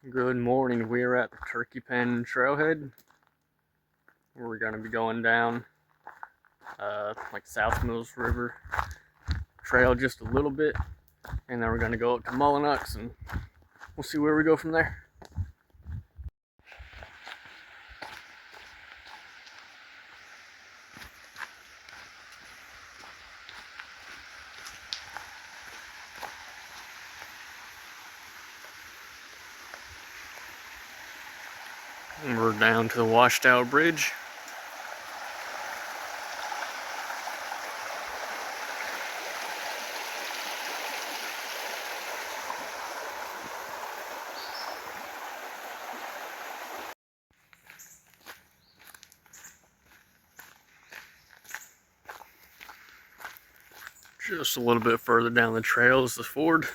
Good morning. We're at the Turkey Pen Trailhead. We're going to be going down like South Mills River Trail just a little bit, and then we're going to go up to Mullinax, and we'll see where we go from there. And we're down to the washed out bridge. Just a little bit further down the trail is the ford.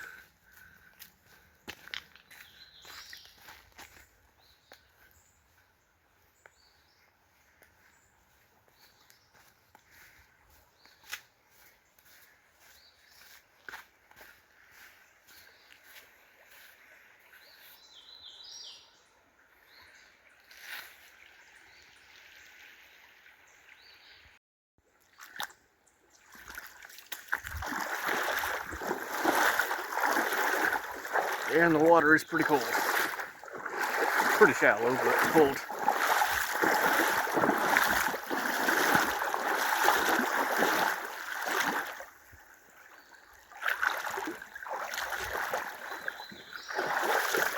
And the water is pretty cold. Pretty shallow, but cold.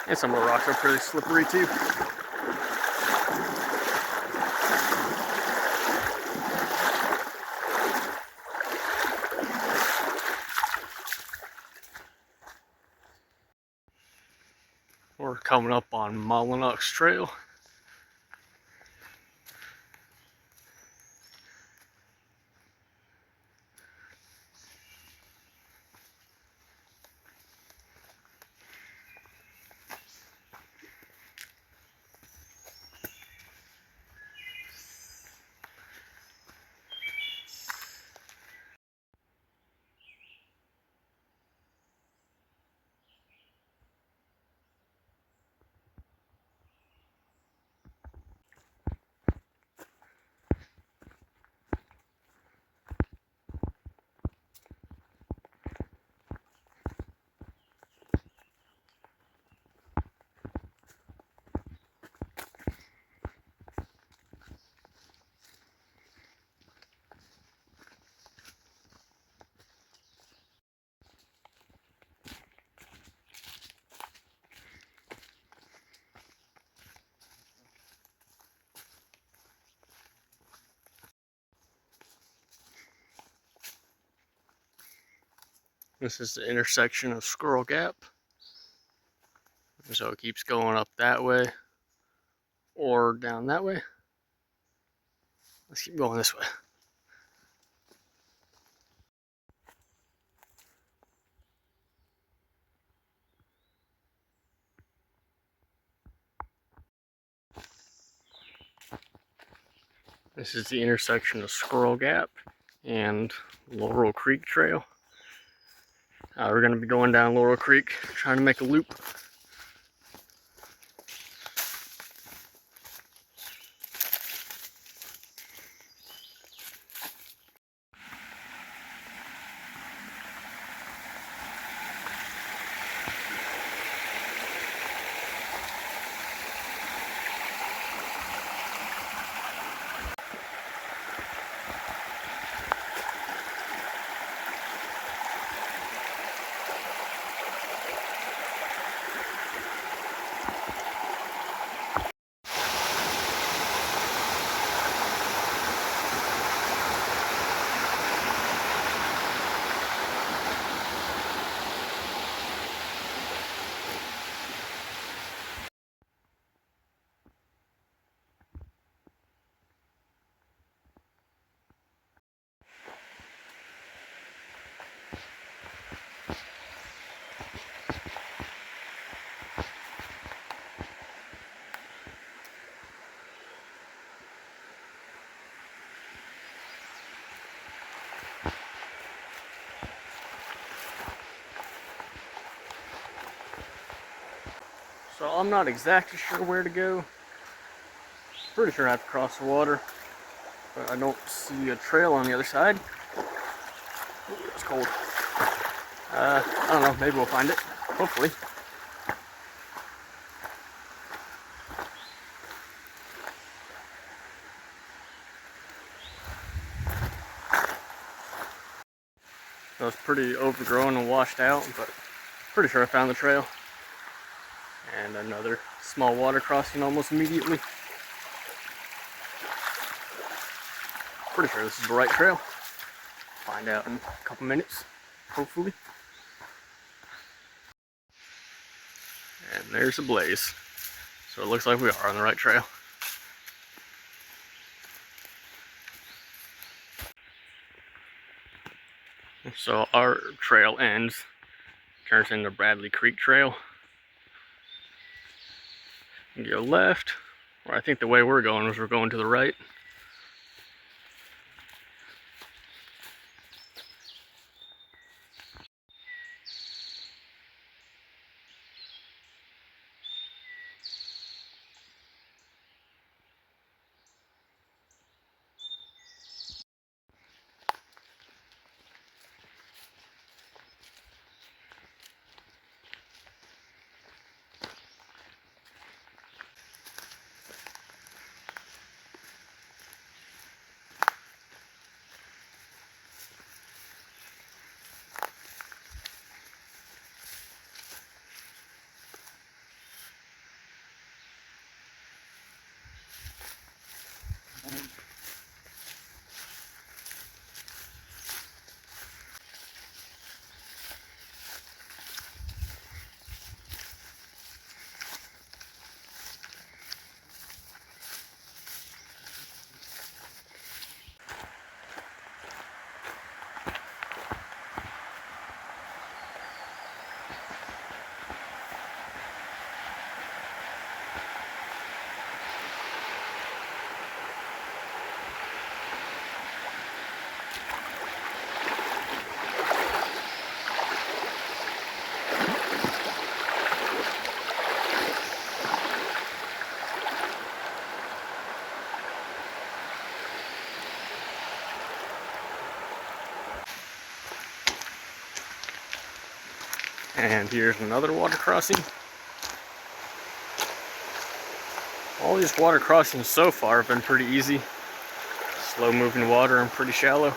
And some of the rocks are pretty slippery too. We're coming up on Mullinax Trail. This is the intersection of Squirrel Gap. So it keeps going up that way or down that way. Let's keep going this way. This is the intersection of Squirrel Gap and Laurel Creek Trail. We're going to be going down Laurel Creek, trying to make a loop. So I'm not exactly sure where to go. Pretty sure I have to cross the water, but I don't see a trail on the other side. Ooh, it's cold. I don't know, maybe we'll find it, hopefully. It was pretty overgrown and washed out, but pretty sure I found the trail. And another small water crossing almost immediately. Pretty sure this is the right trail. Find out in a couple minutes, hopefully. And there's a blaze. So it looks like we are on the right trail. So our trail ends, turns into Bradley Creek Trail. You go left, or I think the way we're going was we're going to the right. And here's another water crossing. All these water crossings so far have been pretty easy. Slow moving water and pretty shallow.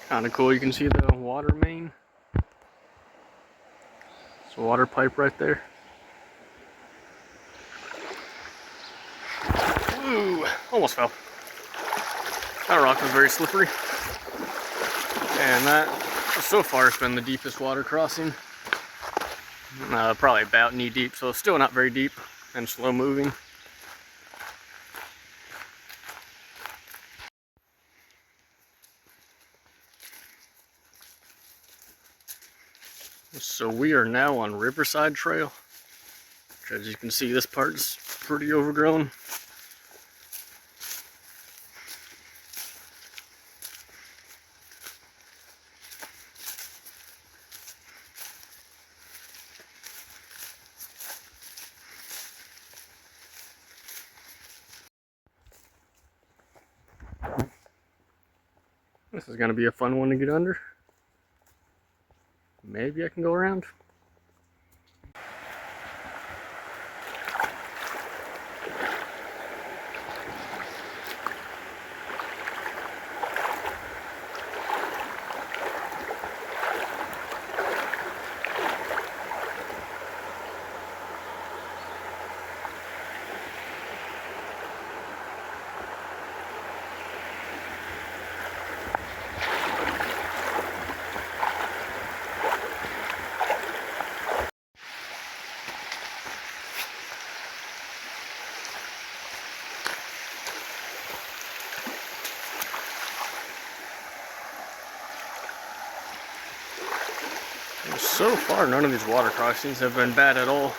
Kind of cool, you can see the water main. It's a water pipe right there. Ooh, almost fell. That rock was very slippery. And that, so far, has been the deepest water crossing. Probably about knee deep, so still not very deep and slow moving. So we are now on Riverside Trail, which, as you can see, this part's pretty overgrown. This is going to be a fun one to get under. Maybe I can go around. So far, none of these water crossings have been bad at all.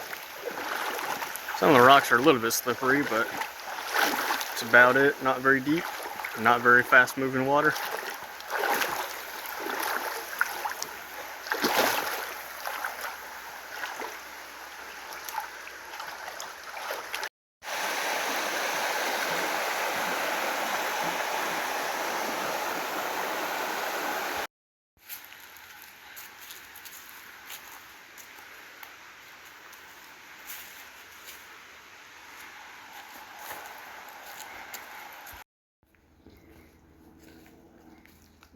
Some of the rocks are a little bit slippery, but that's about it. Not very deep, not very fast moving water.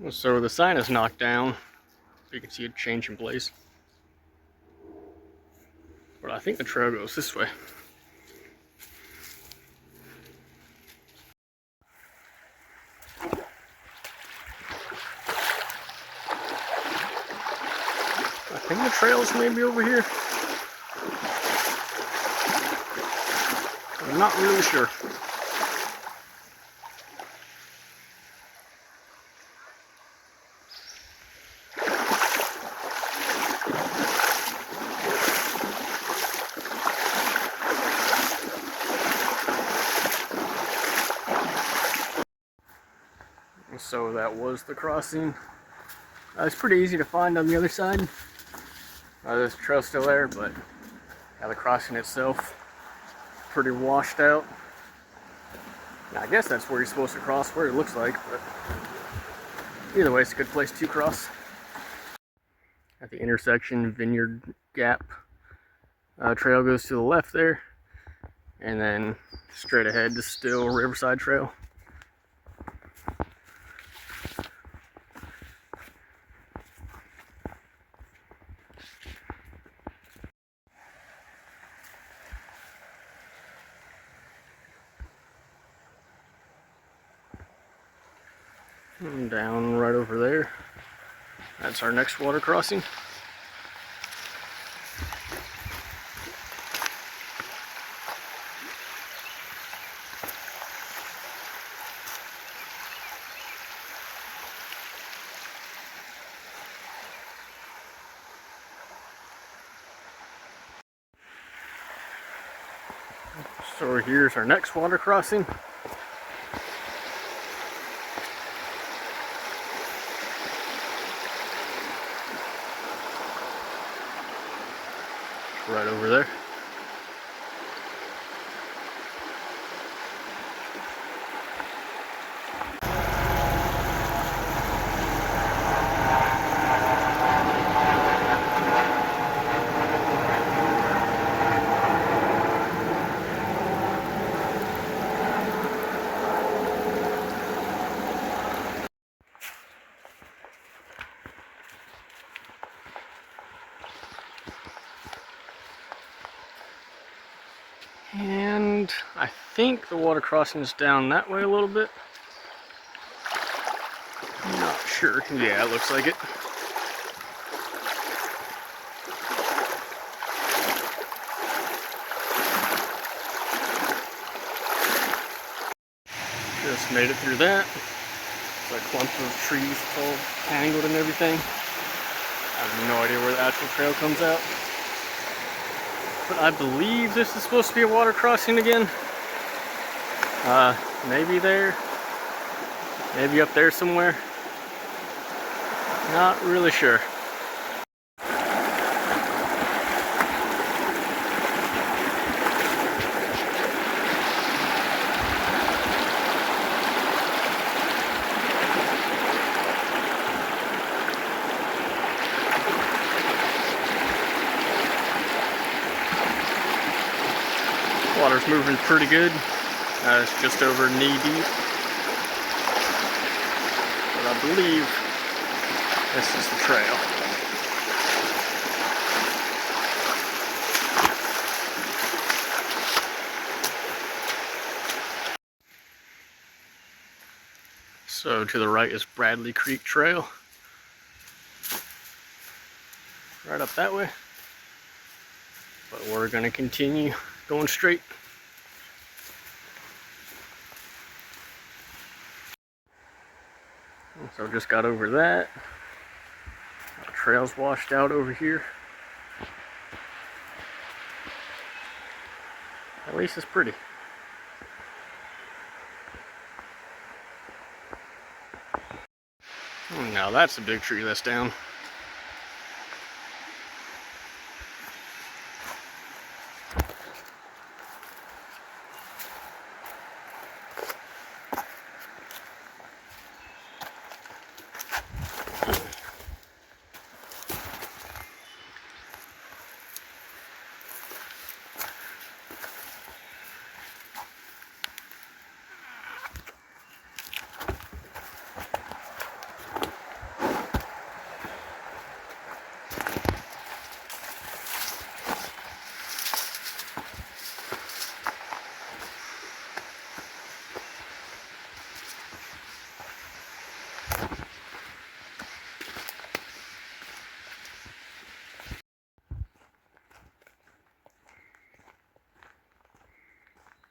So the sign is knocked down. You can see it change in place. But I think the trail goes this way. I think the trail's maybe over here. I'm not really sure. So that was the crossing. It's pretty easy to find on the other side. There's a trail still there, but the crossing itself pretty washed out. Now, I guess that's where you're supposed to cross, where it looks like, but either way, it's a good place to cross. At the intersection, Vineyard Gap trail goes to the left there, and then straight ahead to still Riverside Trail. And down right over there, that's our next water crossing. So here's our next water crossing. Right over there. And I think the water crossing is down that way a little bit. I'm not sure. Yeah, it looks like it. Just made it through that. It's a clump of trees, it's all tangled and everything. I have no idea where the actual trail comes out. But I believe this is supposed to be a water crossing again. Maybe there. Maybe up there somewhere. Not really sure. Water's moving pretty good. It's just over knee deep. But I believe this is the trail. So to the right is Bradley Creek Trail. Right up that way. But we're gonna continue going straight. So just got over that. trail's washed out over here. At least it's pretty. Now that's a big tree that's down.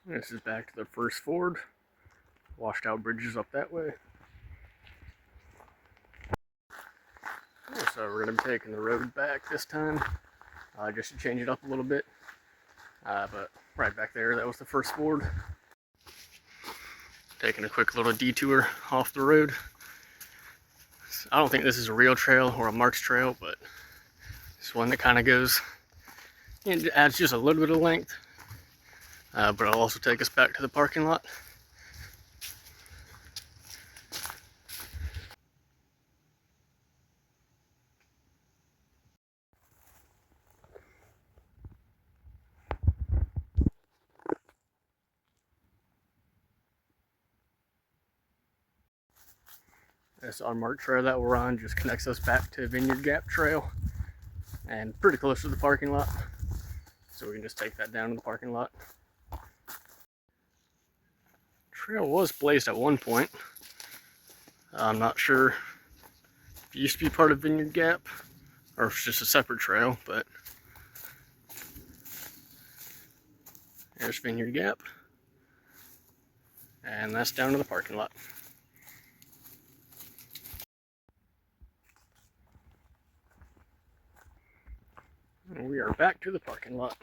This is back to the first ford. Washed out bridges up that way. So we're going to be taking the road back this time, just to change it up a little bit. But right back there, that was the first ford. Taking a quick little detour off the road. I don't think this is a real trail or a marked trail, but it's one that kind of goes, it adds just a little bit of length. But it'll also take us back to the parking lot. This unmarked trail that we're on just connects us back to Vineyard Gap Trail and pretty close to the parking lot. So we can just take that down to the parking lot. Trail was blazed at one point. I'm not sure if it used to be part of Vineyard Gap or if it's just a separate trail, but there's Vineyard Gap. And that's down to the parking lot. And we are back to the parking lot.